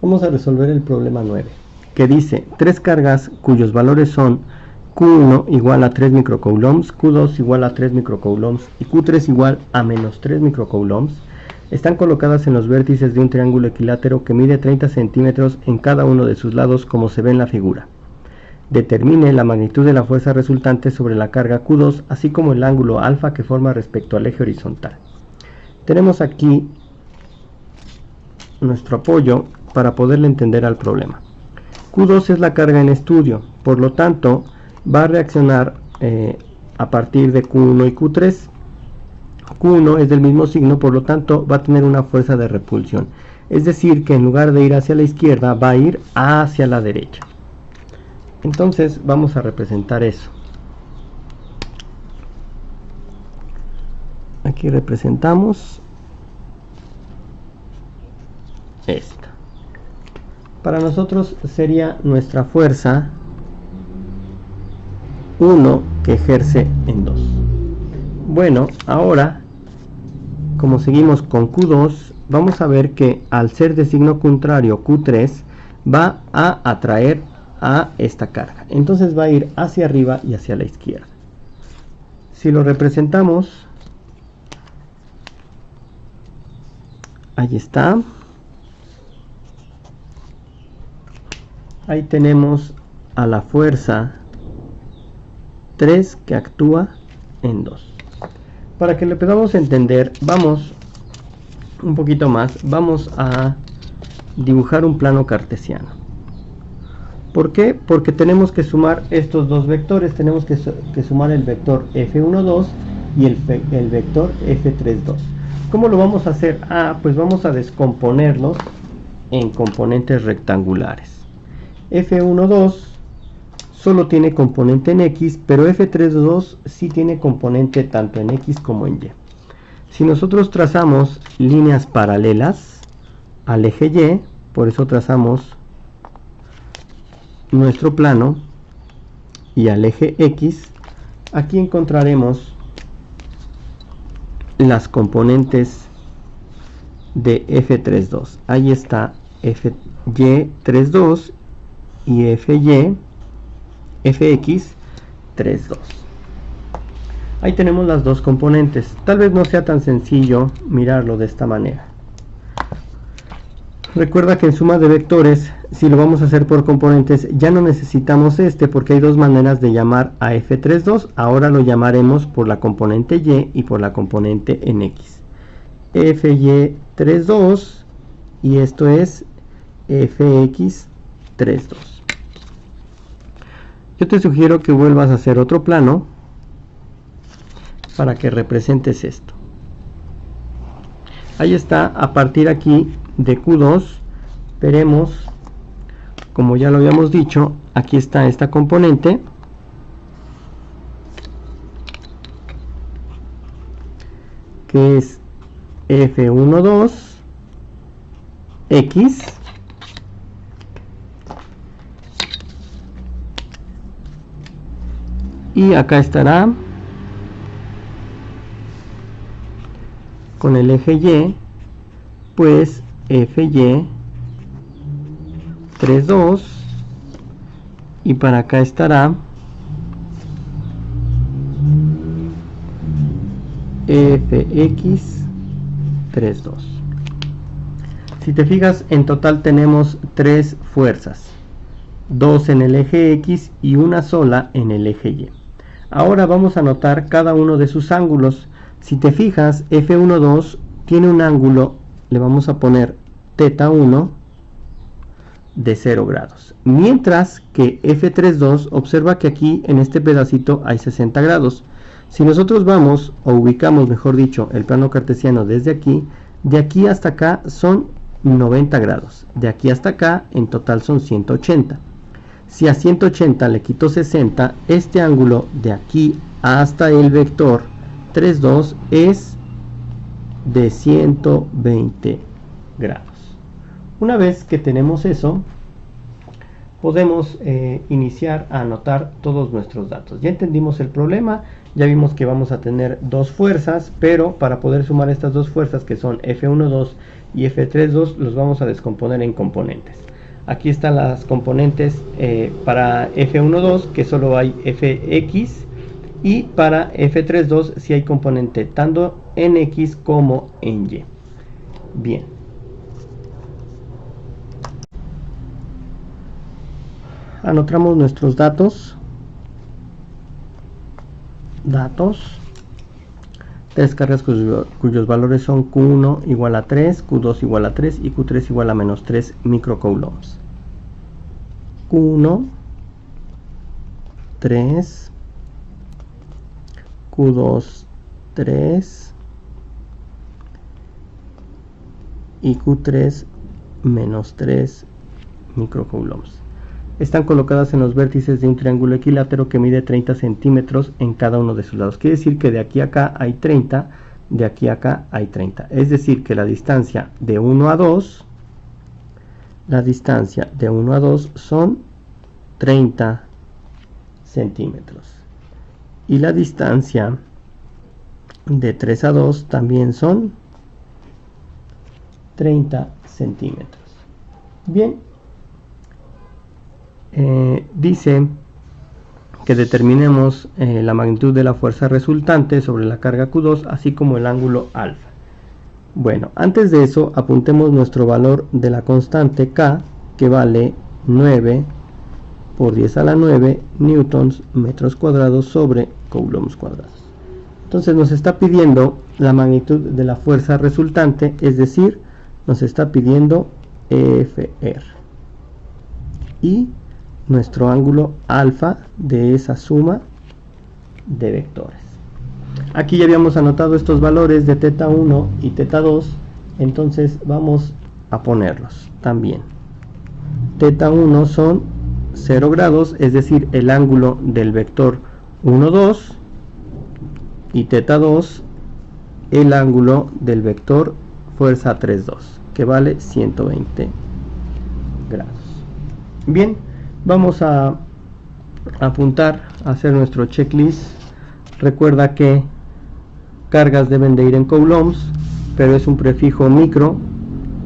Vamos a resolver el problema 9, que dice tres cargas cuyos valores son Q1 igual a 3 microcoulombs, Q2 igual a 3 microcoulombs y Q3 igual a menos 3 microcoulombs están colocadas en los vértices de un triángulo equilátero que mide 30 centímetros en cada uno de sus lados, como se ve en la figura. Determine la magnitud de la fuerza resultante sobre la carga Q2, así como el ángulo alfa que forma respecto al eje horizontal. Tenemos aquí nuestro apoyo para poderle entender al problema. Q2 es la carga en estudio, por lo tanto va a reaccionar a partir de Q1 y Q3. Q1 es del mismo signo, por lo tanto va a tener una fuerza de repulsión, es decir que en lugar de ir hacia la izquierda va a ir hacia la derecha. Entonces vamos a representar eso. Aquí representamos esta. Para nosotros sería nuestra fuerza 1 que ejerce en 2. Bueno, ahora, como seguimos con Q2, vamos a ver que al ser de signo contrario Q3 va a atraer a esta carga. Entonces va a ir hacia arriba y hacia la izquierda. Si lo representamos, ahí está. Ahí tenemos a la fuerza 3 que actúa en 2. Para que lo podamos entender, vamos un poquito más. Vamos a dibujar un plano cartesiano. ¿Por qué? Porque tenemos que sumar estos dos vectores. Tenemos que sumar el vector F12 y el vector F32. ¿Cómo lo vamos a hacer? Pues vamos a descomponerlos en componentes rectangulares. F12 solo tiene componente en X, pero F32 sí tiene componente tanto en X como en Y. Si nosotros trazamos líneas paralelas al eje Y, por eso trazamos nuestro plano, y al eje X, aquí encontraremos las componentes de F32. Ahí está FY32 y FX32. Ahí tenemos las dos componentes. Tal vez no sea tan sencillo mirarlo de esta manera. Recuerda que en suma de vectores, si lo vamos a hacer por componentes, ya no necesitamos porque hay dos maneras de llamar a F32. Ahora lo llamaremos por la componente Y y por la componente en X. FY32 y esto es FX32. Yo te sugiero que vuelvas a hacer otro plano para que representes esto. Ahí está, a partir aquí de Q2, veremos, como ya lo habíamos dicho, aquí está esta componente, que es F12, X, y acá estará con el eje Y, pues FY32, y para acá estará FX32. Si te fijas, en total tenemos tres fuerzas, dos en el eje X y una sola en el eje Y. Ahora vamos a notar cada uno de sus ángulos. Si te fijas, F12 tiene un ángulo, le vamos a poner θ1 de 0 grados. Mientras que F32, observa que aquí en este pedacito hay 60 grados. Si nosotros vamos, o ubicamos mejor dicho, el plano cartesiano desde aquí, de aquí hasta acá son 90 grados. De aquí hasta acá en total son 180. Si a 180 le quito 60, este ángulo de aquí hasta el vector 32 es de 120 grados. Una vez que tenemos eso, podemos iniciar a anotar todos nuestros datos. Ya entendimos el problema, ya vimos que vamos a tener dos fuerzas, pero para poder sumar estas dos fuerzas, que son F1,2 y F3,2, los vamos a descomponer en componentes. Aquí están las componentes para F1,2, que solo hay Fx, y para F3,2 sí hay componente tanto en X como en Y. Bien. Anotamos nuestros datos. Tres cargas cuyos valores son Q1 igual a 3, Q2 igual a 3 y Q3 igual a menos 3 microcoulombs. Q1, 3, Q2, 3 y Q3 menos 3 microcoulombs. Están colocadas en los vértices de un triángulo equilátero que mide 30 centímetros en cada uno de sus lados. Quiere decir que de aquí a acá hay 30, de aquí a acá hay 30. Es decir, que la distancia de 1 a 2, son 30 centímetros. Y la distancia de 3 a 2 también son 30 centímetros. Bien. Dice que determinemos la magnitud de la fuerza resultante sobre la carga Q2, así como el ángulo alfa. Bueno, antes de eso apuntemos nuestro valor de la constante K, que vale 9 por 10 a la 9 newtons metros cuadrados sobre coulombs cuadrados. Entonces nos está pidiendo la magnitud de la fuerza resultante, es decir, nos está pidiendo Fr. Y nuestro ángulo alfa de esa suma de vectores. Aquí ya habíamos anotado estos valores de teta 1 y teta 2, entonces vamos a ponerlos también. Teta 1 son 0 grados, es decir, el ángulo del vector 1, 2, y teta 2, el ángulo del vector fuerza 3, 2, que vale 120 grados. Bien. Vamos a apuntar, a hacer nuestro checklist. Recuerda que cargas deben de ir en coulombs, pero es un prefijo micro,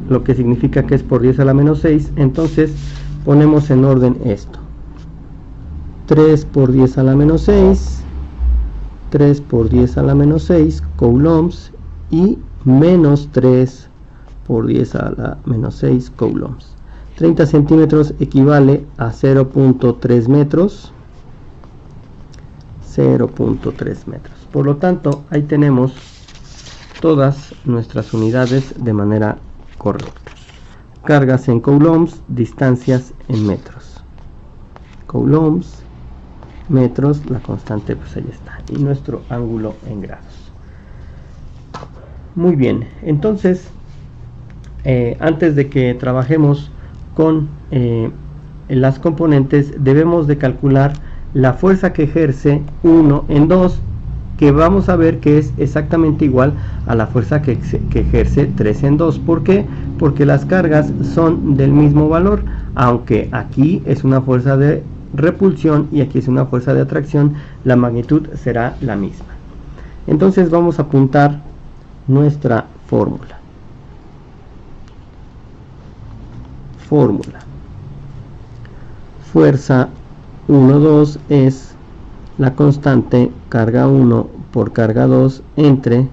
lo que significa que es por 10 a la menos 6. Entonces ponemos en orden esto: 3 por 10 a la menos 6, 3 por 10 a la menos 6 coulombs, y menos 3 por 10 a la menos 6 coulombs. 30 centímetros equivale a 0.3 metros. 0.3 metros. Por lo tanto, ahí tenemos todas nuestras unidades de manera correcta. Cargas en coulombs, distancias en metros. Coulombs, metros, la constante pues ahí está. Y nuestro ángulo en grados. Muy bien, entonces, antes de que trabajemos con las componentes, debemos de calcular la fuerza que ejerce 1 en 2, que vamos a ver que es exactamente igual a la fuerza que ejerce 3 en 2. ¿Por qué? Porque las cargas son del mismo valor, aunque aquí es una fuerza de repulsión y aquí es una fuerza de atracción, la magnitud será la misma. Entonces vamos a apuntar nuestra fórmula. Fuerza 1, 2 es la constante carga 1 por carga 2 entre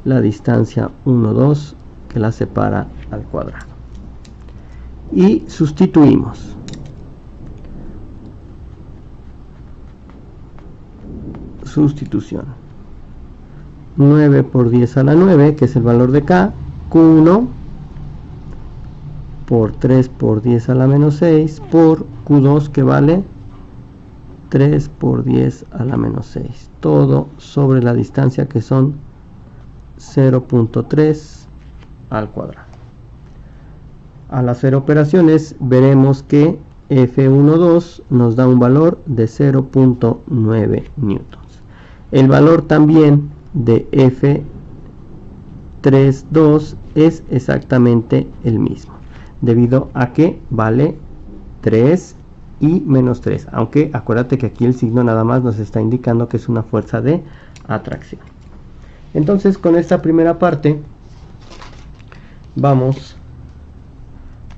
la distancia 1, 2 que la separa al cuadrado. Y sustituimos. Sustitución. 9 por 10 a la 9, que es el valor de K, Q1 por 3 por 10 a la menos 6 por Q2, que vale 3 por 10 a la menos 6, todo sobre la distancia, que son 0.3 al cuadrado. Al hacer operaciones veremos que F12 nos da un valor de 0.9 newtons. El valor también de F32 es exactamente el mismo, debido a que vale 3 y menos 3, aunque acuérdate que aquí el signo nada más nos está indicando que es una fuerza de atracción. Entonces con esta primera parte vamos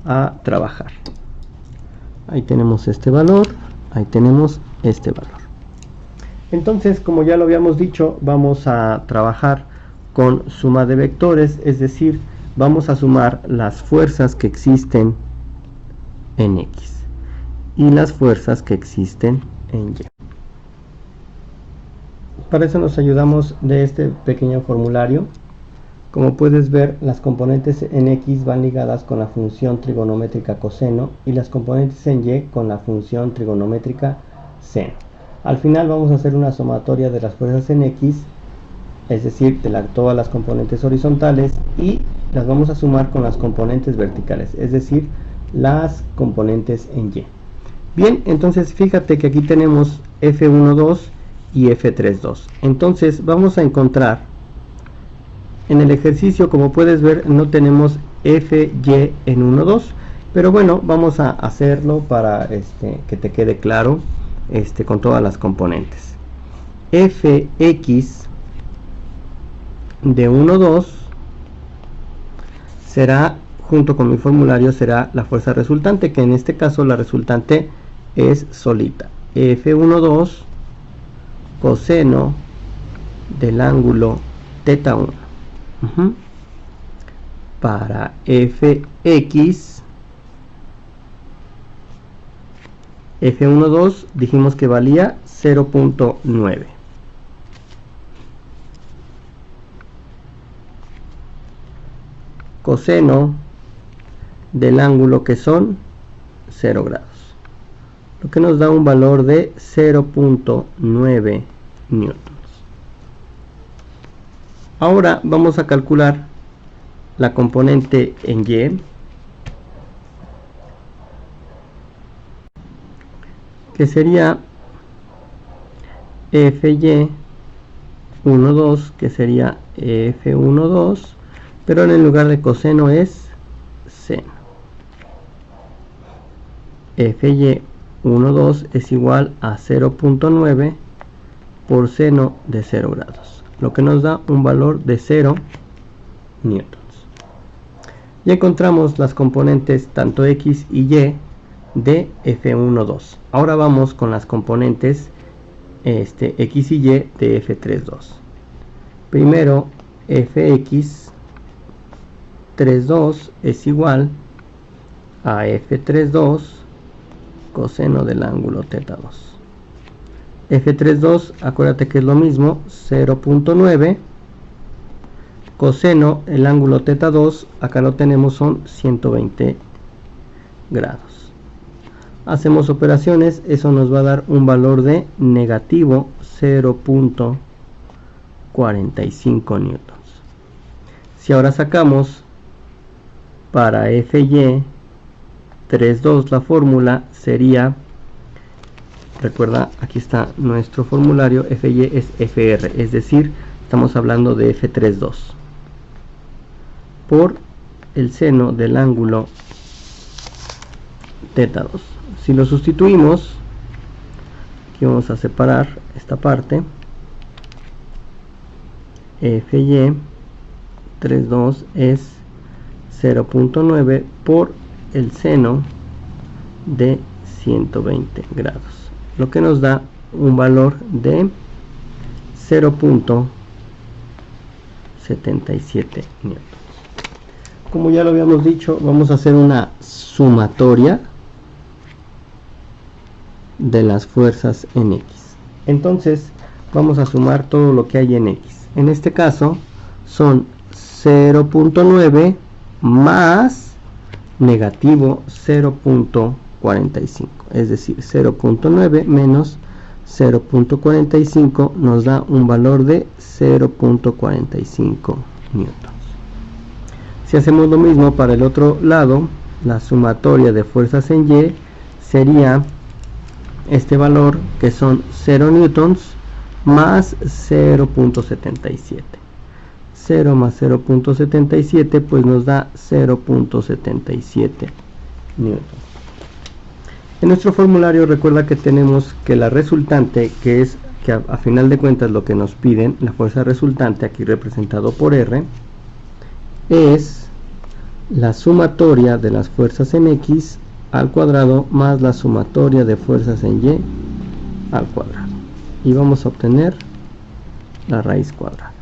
a trabajar. Ahí tenemos este valor, ahí tenemos este valor. Entonces, como ya lo habíamos dicho, vamos a trabajar con suma de vectores, es decir, vamos a sumar las fuerzas que existen en X y las fuerzas que existen en Y. Para eso nos ayudamos de este pequeño formulario. Como puedes ver, las componentes en X van ligadas con la función trigonométrica coseno y las componentes en Y con la función trigonométrica seno. Al final vamos a hacer una sumatoria de las fuerzas en X, es decir, de todas las componentes horizontales, y las vamos a sumar con las componentes verticales, es decir, las componentes en Y. Bien, entonces fíjate que aquí tenemos F12 y F32. Entonces vamos a encontrar en el ejercicio, como puedes ver, no tenemos Fy en 1, 2, pero bueno, vamos a hacerlo para que te quede claro con todas las componentes. Fx de 1, 2 será, junto con mi formulario, será la fuerza resultante, que en este caso la resultante es solita. F12 coseno del ángulo θ1. Para Fx, F12 dijimos que valía 0.9. Coseno del ángulo que son 0 grados, lo que nos da un valor de 0.9 newtons. Ahora vamos a calcular la componente en Y, que sería Fy 12, que sería F12, pero en lugar de coseno es seno. Fy 12 es igual a 0.9 por seno de 0 grados, lo que nos da un valor de 0 newtons. Ya encontramos las componentes tanto X y Y de F12. Ahora vamos con las componentes X y Y de F32. Primero, Fx32 es igual a F32 coseno del ángulo θ2. F32, acuérdate que es lo mismo, 0.9 coseno, el ángulo θ2, acá lo tenemos, son 120 grados. Hacemos operaciones, eso nos va a dar un valor de negativo 0.45 newtons. Si ahora sacamos para Fy32 la fórmula sería, recuerda, aquí está nuestro formulario, Fy es Fr, es decir, estamos hablando de F32 por el seno del ángulo θ2. Si lo sustituimos, aquí vamos a separar esta parte, Fy32 es 0.9 por el seno de 120 grados, lo que nos da un valor de 0.77 newtons. Como ya lo habíamos dicho, vamos a hacer una sumatoria de las fuerzas en X. Entonces vamos a sumar todo lo que hay en X. En este caso son 0.9 más negativo 0.45, es decir, 0.9 menos 0.45 nos da un valor de 0.45 newtons. Si hacemos lo mismo para el otro lado, la sumatoria de fuerzas en Y sería este valor, que son 0 newtons más 0.77. 0 más 0.77 pues nos da 0.77 newtons. En nuestro formulario recuerda que tenemos que la resultante, que es que a final de cuentas lo que nos piden, la fuerza resultante, aquí representado por R, es la sumatoria de las fuerzas en X al cuadrado más la sumatoria de fuerzas en Y al cuadrado. Y vamos a obtener la raíz cuadrada.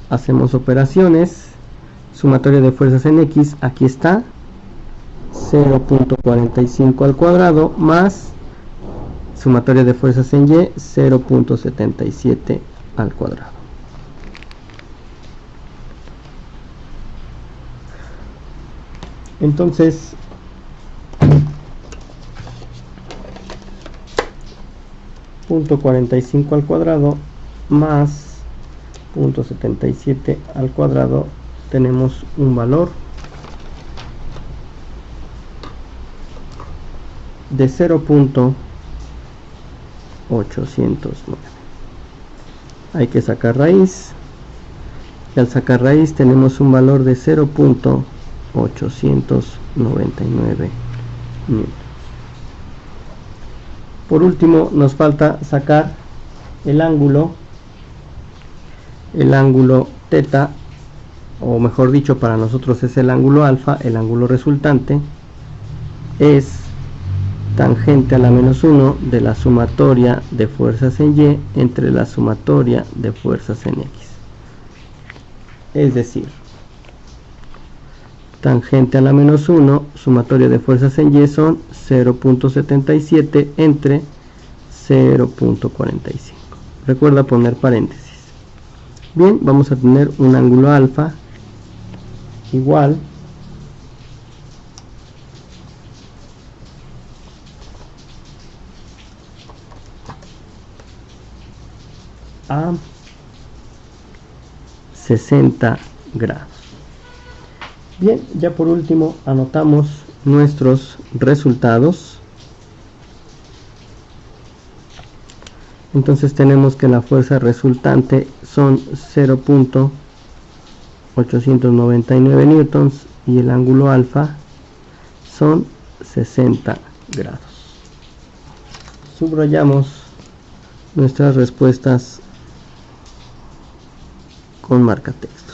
Hacemos operaciones. Sumatoria de fuerzas en X, aquí está, 0.45 al cuadrado más sumatoria de fuerzas en Y, 0.77 al cuadrado. Entonces, .45 al cuadrado más 0.77 al cuadrado, tenemos un valor de 0.809. Hay que sacar raíz, y al sacar raíz tenemos un valor de 0.899 newtons. Por último, nos falta sacar el ángulo teta, o mejor dicho, para nosotros es el ángulo alfa. El ángulo resultante es tangente a la menos 1 de la sumatoria de fuerzas en Y entre la sumatoria de fuerzas en X. Es decir, tangente a la menos 1, sumatoria de fuerzas en Y son 0.77 entre 0.45. Recuerda poner paréntesis. Bien, vamos a tener un ángulo alfa igual a 60 grados. Bien, ya por último anotamos nuestros resultados. Entonces tenemos que la fuerza resultante son 0.899 newtons y el ángulo alfa son 60 grados. Subrayamos nuestras respuestas con marca texto.